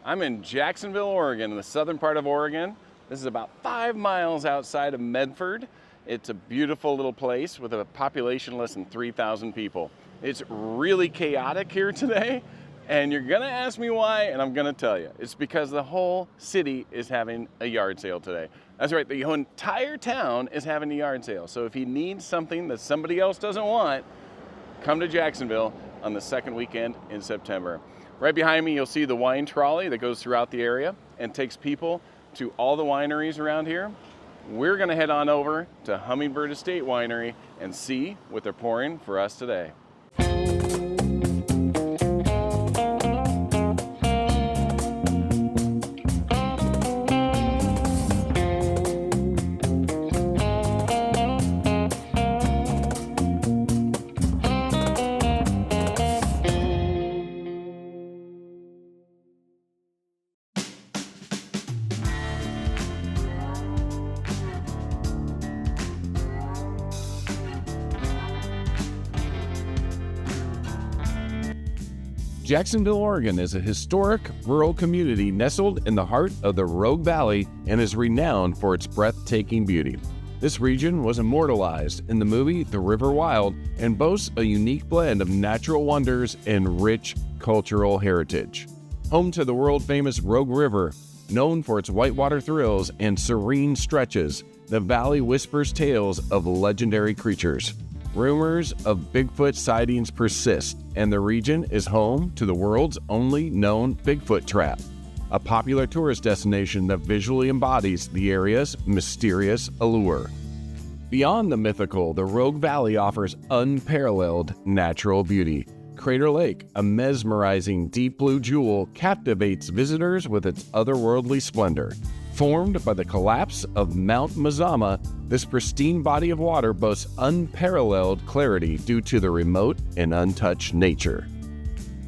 I'm in Jacksonville, Oregon, in the southern part of Oregon. This is about 5 miles outside of Medford. It's a beautiful little place with a population less than 3,000 people. It's really chaotic here today, and you're gonna ask me why, and I'm gonna tell you. It's because the whole city is having a yard sale today. That's right, the entire town is having a yard sale. So if you need something that somebody else doesn't want, come to Jacksonville on the second weekend in September. Right behind me, you'll see the wine trolley that goes throughout the area and takes people to all the wineries around here. We're gonna head on over to Hummingbird Estate Winery and see what they're pouring for us today. Jacksonville, Oregon is a historic rural community nestled in the heart of the Rogue Valley and is renowned for its breathtaking beauty. This region was immortalized in the movie The River Wild and boasts a unique blend of natural wonders and rich cultural heritage. Home to the world-famous Rogue River, known for its whitewater thrills and serene stretches, the valley whispers tales of legendary creatures. Rumors of Bigfoot sightings persist, and the region is home to the world's only known Bigfoot trap, a popular tourist destination that visually embodies the area's mysterious allure. Beyond the mythical, the Rogue Valley offers unparalleled natural beauty. Crater Lake, a mesmerizing deep blue jewel, captivates visitors with its otherworldly splendor. Formed by the collapse of Mount Mazama, this pristine body of water boasts unparalleled clarity due to the remote and untouched nature.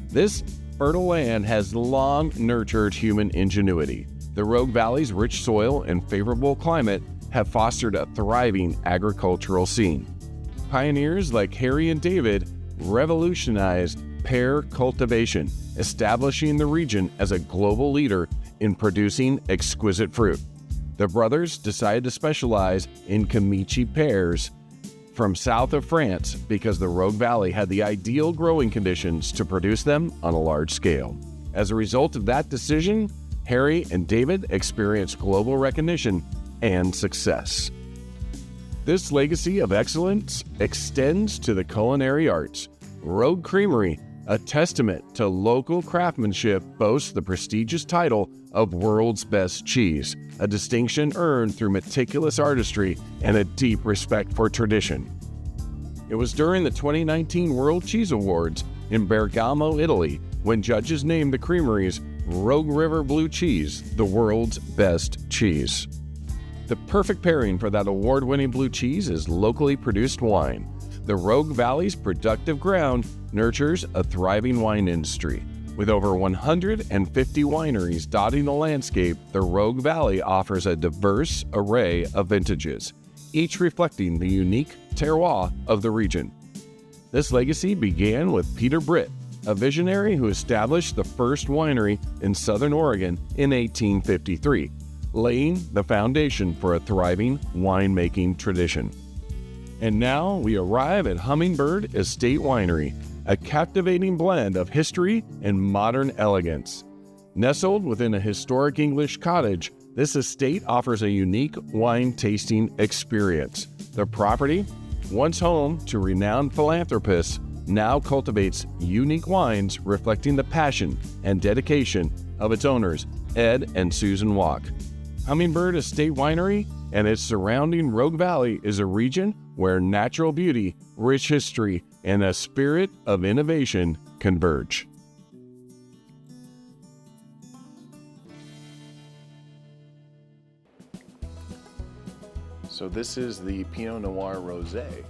This fertile land has long nurtured human ingenuity. The Rogue Valley's rich soil and favorable climate have fostered a thriving agricultural scene. Pioneers like Harry and David revolutionized pear cultivation, establishing the region as a global leader in producing exquisite fruit. The brothers decided to specialize in Camici pears from south of France because the Rogue Valley had the ideal growing conditions to produce them on a large scale. As a result of that decision, Harry and David experienced global recognition and success. This legacy of excellence extends to the culinary arts. Rogue Creamery, a testament to local craftsmanship, boasts the prestigious title of World's Best Cheese, a distinction earned through meticulous artistry and a deep respect for tradition. It was during the 2019 World Cheese Awards in Bergamo, Italy, when judges named the creamery's Rogue River Blue Cheese the world's best cheese. The perfect pairing for that award-winning blue cheese is locally produced wine. The Rogue Valley's productive ground nurtures a thriving wine industry. With over 150 wineries dotting the landscape, the Rogue Valley offers a diverse array of vintages, each reflecting the unique terroir of the region. This legacy began with Peter Britt, a visionary who established the first winery in Southern Oregon in 1853, laying the foundation for a thriving winemaking tradition. And now we arrive at Hummingbird Estate Winery, a captivating blend of history and modern elegance. Nestled within a historic English cottage, this estate offers a unique wine tasting experience. The property, once home to renowned philanthropists, now cultivates unique wines reflecting the passion and dedication of its owners, Ed and Susan Walk. Hummingbird Estate Winery and its surrounding Rogue Valley is a region where natural beauty, rich history, and a spirit of innovation converge. So this is the Pinot Noir Rosé,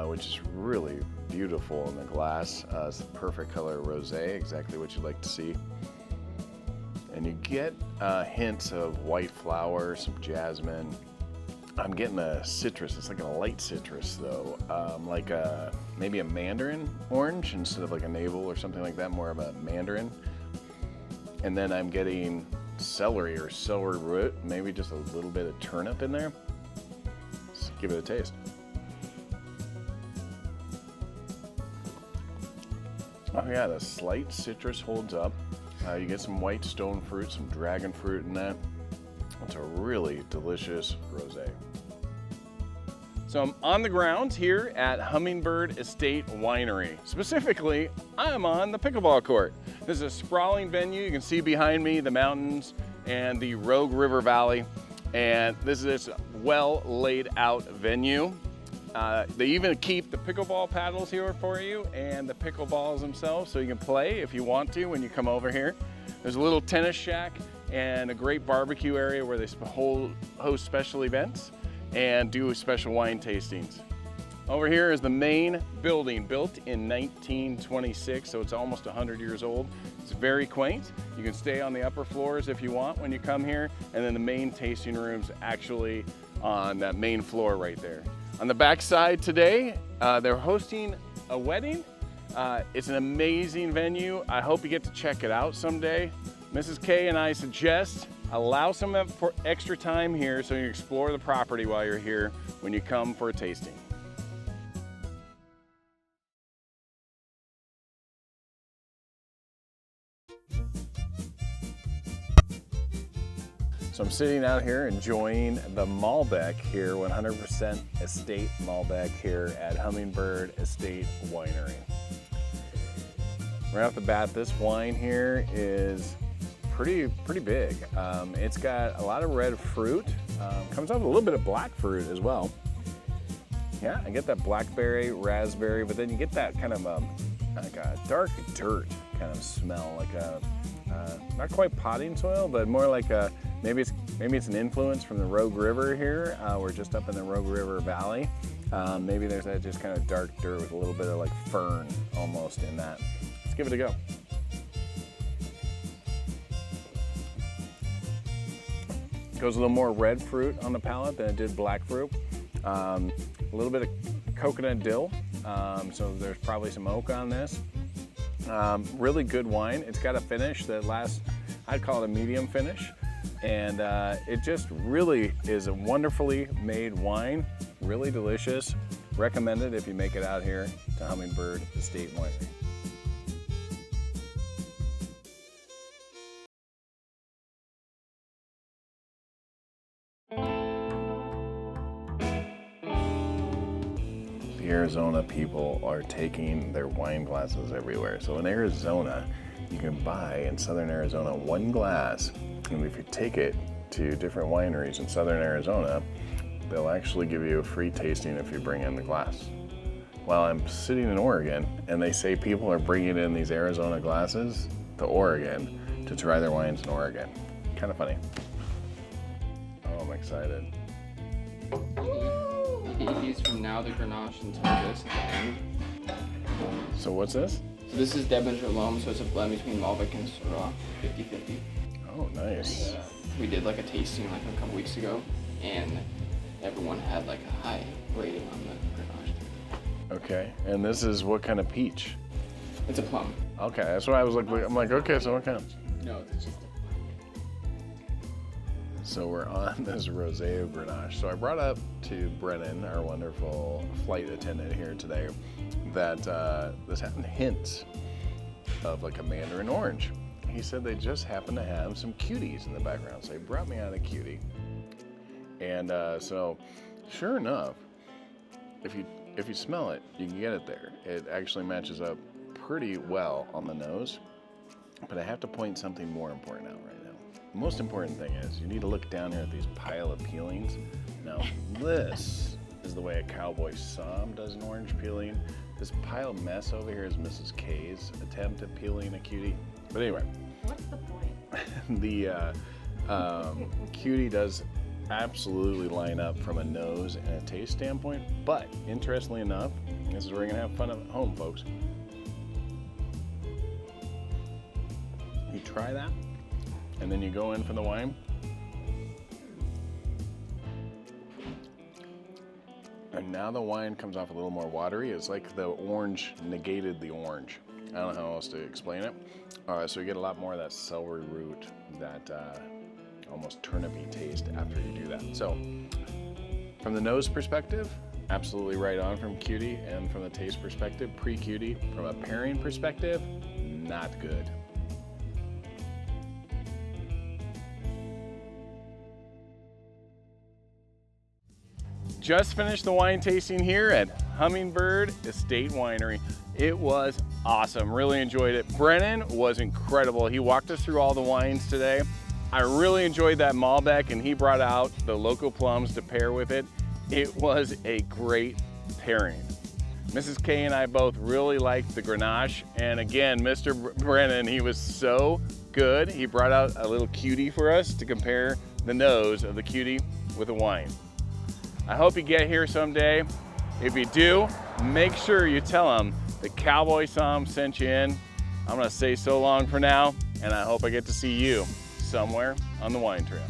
which is really beautiful in the glass. It's the perfect color rosé, exactly what you'd like to see. And you get hints of white flower, some jasmine. I'm getting a citrus. It's like a light citrus though, like maybe a mandarin orange instead of like a navel or something like that, more of a mandarin. And then I'm getting celery or celery root, maybe just a little bit of turnip in there. Let's give it a taste. Oh yeah, the slight citrus holds up. You get some white stone fruit, some dragon fruit in that. It's a really delicious rosé. So I'm on the grounds here at Hummingbird Estate Winery. Specifically, I'm on the pickleball court. This is a sprawling venue. You can see behind me the mountains and the Rogue River Valley. And this is this well laid out venue. They even keep the pickleball paddles here for you and the pickleballs themselves, so you can play if you want to when you come over here. There's a little tennis shack and a great barbecue area where they host special events and do special wine tastings. Over here is the main building, built in 1926, so it's almost 100 years old. It's very quaint. You can stay on the upper floors if you want when you come here, and then the main tasting room's actually on that main floor right there. On the back side today, they're hosting a wedding. It's an amazing venue. I hope you get to check it out someday. Mrs. K and I suggest allow some extra time here so you explore the property while you're here when you come for a tasting. So I'm sitting out here enjoying the Malbec here, 100% estate Malbec here at Hummingbird Estate Winery. Right off the bat, this wine here is pretty big. It's got a lot of red fruit, comes out with a little bit of black fruit as well. Yeah, I get that blackberry, raspberry, but then you get that kind of like a dark dirt kind of smell, like a not quite potting soil, but more like a maybe it's an influence from the Rogue River here. We're just up in the Rogue River Valley. Maybe there's that just kind of dark dirt with a little bit of like fern almost in that. Let's give it a go. Goes a little more red fruit on the palate than it did black fruit. A little bit of coconut dill, so there's probably some oak on this. Really good wine. It's got a finish that lasts, I'd call it a medium finish. And it just really is a wonderfully made wine, really delicious. Recommended if you make it out here to Hummingbird Estate Winery. The Arizona people are taking their wine glasses everywhere. So in Arizona, you can buy in southern Arizona 1 glass, and if you take it to different wineries in southern Arizona, they'll actually give you a free tasting if you bring in the glass. Well, I'm sitting in Oregon, and they say people are bringing in these Arizona glasses to Oregon to try their wines in Oregon. Kind of funny. Oh, I'm excited. He's from now the Grenache until this end. So what's this? So this is Devonshire Loam, so it's a blend between Malbec and Syrah, 50-50. Oh, nice. We did like a tasting like a couple weeks ago, and everyone had like a high rating on the Grenache. Okay, and this is what kind of peach? It's a plum. Okay, that's what I was looking. I'm like, okay, so what kind? No, it's just a So we're on this Rosé Grenache. So I brought up to Brennan, our wonderful flight attendant here today, that this had hints of like a mandarin-orange. He said they just happen to have some cuties in the background, so he brought me out a cutie. And so, sure enough, if you smell it, you can get it there. It actually matches up pretty well on the nose. But I have to point something more important out right now. The most important thing is you need to look down here at these pile of peelings. Now, this is the way a Cowboy Somm does an orange peeling. This pile of mess over here is Mrs. K's attempt at peeling a cutie. But anyway. What's the point? The cutie does absolutely line up from a nose and a taste standpoint, but interestingly enough, this is where you're gonna have fun at home, folks. You try that, and then you go in for the wine. And now the wine comes off a little more watery. It's like the orange negated the orange. I don't know how else to explain it. So you get a lot more of that celery root, that almost turnipy taste after you do that. So from the nose perspective, absolutely right on from cutie, and from the taste perspective, pre-cutie. From a pairing perspective, not good. Just finished the wine tasting here at Hummingbird Estate Winery. It was awesome, really enjoyed it. Brennan was incredible. He walked us through all the wines today. I really enjoyed that Malbec, and he brought out the local plums to pair with it. It was a great pairing. Mrs. K and I both really liked the Grenache, and again, Mr. Brennan, he was so good. He brought out a little cutie for us to compare the nose of the cutie with the wine. I hope you get here someday. If you do, make sure you tell them that Cowboy Somm sent you in. I'm gonna say so long for now, and I hope I get to see you somewhere on the wine trail.